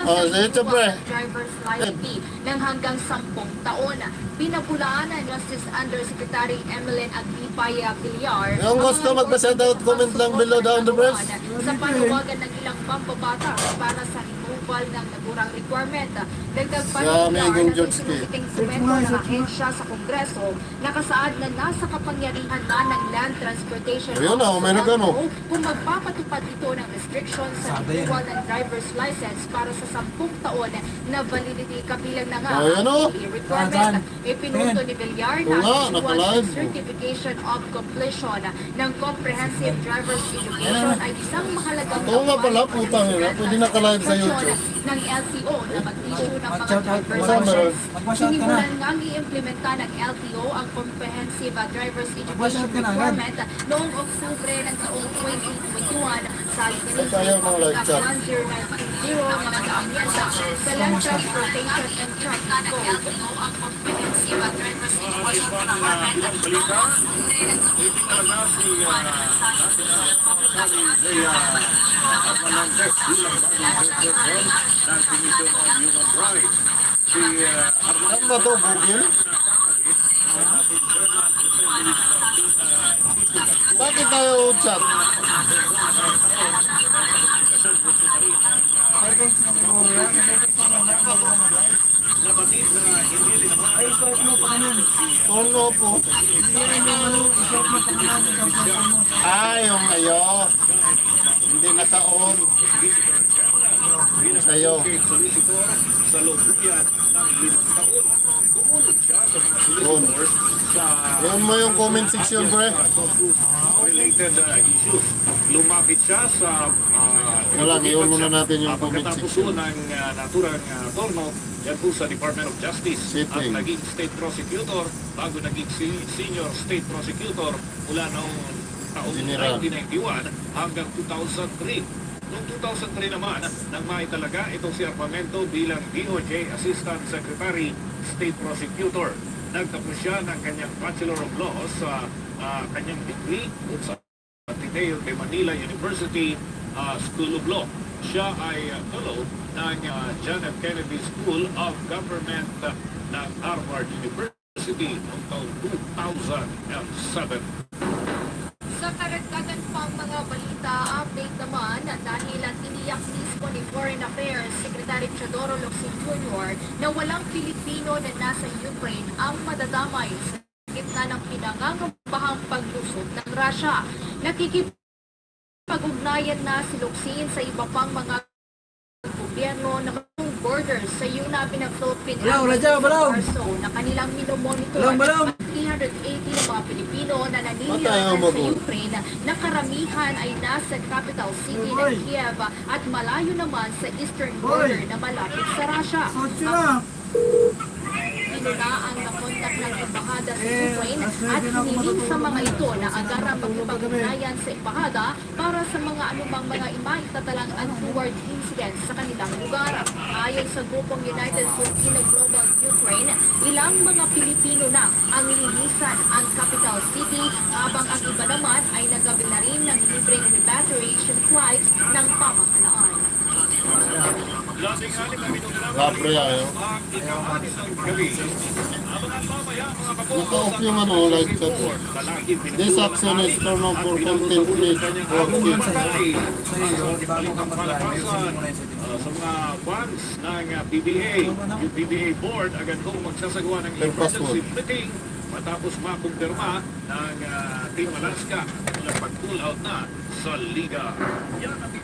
Oh, dito pre. Driver's license ng hanggang 10 taon. Pinapulaan ng Justice Undersecretary Emeline Aglipay Villar. Yung gusto magpa-send out, comment lang below down the press. Sa panawagan ng ilang mambabatas para sa removal ng nagurang requirement. Dagdag pa Sa Amigong ng instrumento ng ahensya sa Kongreso, nakasaad na nasa kapangyarihan na ng Land Transportation Ayun na, may nagano. kung magpapatupad ito ng restrictions sa renewal ng driver's license para sa 10 taon na validity kabilang na nga Ayan o. requirement. Ipinuto ni Villar na Oo nga, actual nakalive. certification of completion ng comprehensive driver's education ay isang mahalagang Oo nga pala, putang ina. Pwede nakalive sa YouTube. ng LTO na mag-issue ng mga Mag-shout out driver's ka na. license. Mag-shout ka na. Sinimulan ngang i-implementa ng LTO ang comprehensive driver's education Mag-shout ka na, requirement noong Oktubre ng taong 2021 sa Tayo mga live chat. 1090 mga kaamyenda sa Land Transportation and Traffic Code o ang comprehensive driver's education requirement. Ano ba to, Google? Bakit tayo chat? Ay, swipe mo pa kanan. Tono po. I-swipe mo pa kanan. Yung ayo. Hindi naka-on. Sa'yo. Sa loobuyan ng 5 taon. Kumunod siya sa mga On. solicitors sa Yun mo yung comment section, pre. related issues. Lumapit siya sa Wala, iwan muna natin yung comment pagkatapos section. ng naturang torno yan po sa Department of Justice Sitting. at naging state prosecutor bago naging senior state prosecutor mula noong taong General. 1991 hanggang 2003. Noong 2003 naman, nang maitalaga itong si Arpamento bilang DOJ Assistant Secretary State Prosecutor. Nagtapos siya ng kanyang Bachelor of Laws sa kanyang degree sa Ateneo de Manila University School of Law. Siya ay fellow ng John F. Kennedy School of Government ng Harvard University noong taong 2007. Sa karagdagan pang mga balita, update naman dahil tiniyak mismo ni Foreign Affairs Secretary Teodoro Locsin Jr. na walang Pilipino na nasa Ukraine ang madadamay sa gitna ng pinangangambahang paglusog ng Russia. Nakikipag-ugnayan na si Locsin sa iba pang mga gobyerno na borders sa Yuna Philippine na kanilang minomonitor at 380 na mga Pilipino na naninilayan sa Ukraine na karamihan ay nasa capital city ng Kiev at malayo naman sa eastern border na malapit sa Russia. Pinuna ang nakontak ng embahada sa Ukraine at hiniling sa mga ito na agarang magpapagnayan sa embahada para sa mga anumang mga imaitatalang untoward incidents sa kanilang lugar. Ayon sa grupong United Filipino Global Ukraine, ilang mga Pilipino na ang linisan ang capital city habang ang iba naman ay nagabi na rin ng libreng repatriation flights ng pamahalaan. Kapre ayo. Naka-off yung live chat. This action is turned on for content please. Sa mga fans ng PBA, yung PBA board agad kong magsasagawa ng emergency meeting matapos makumpirma ng Team Alaska na pag-pull out na sa Liga. Yan ang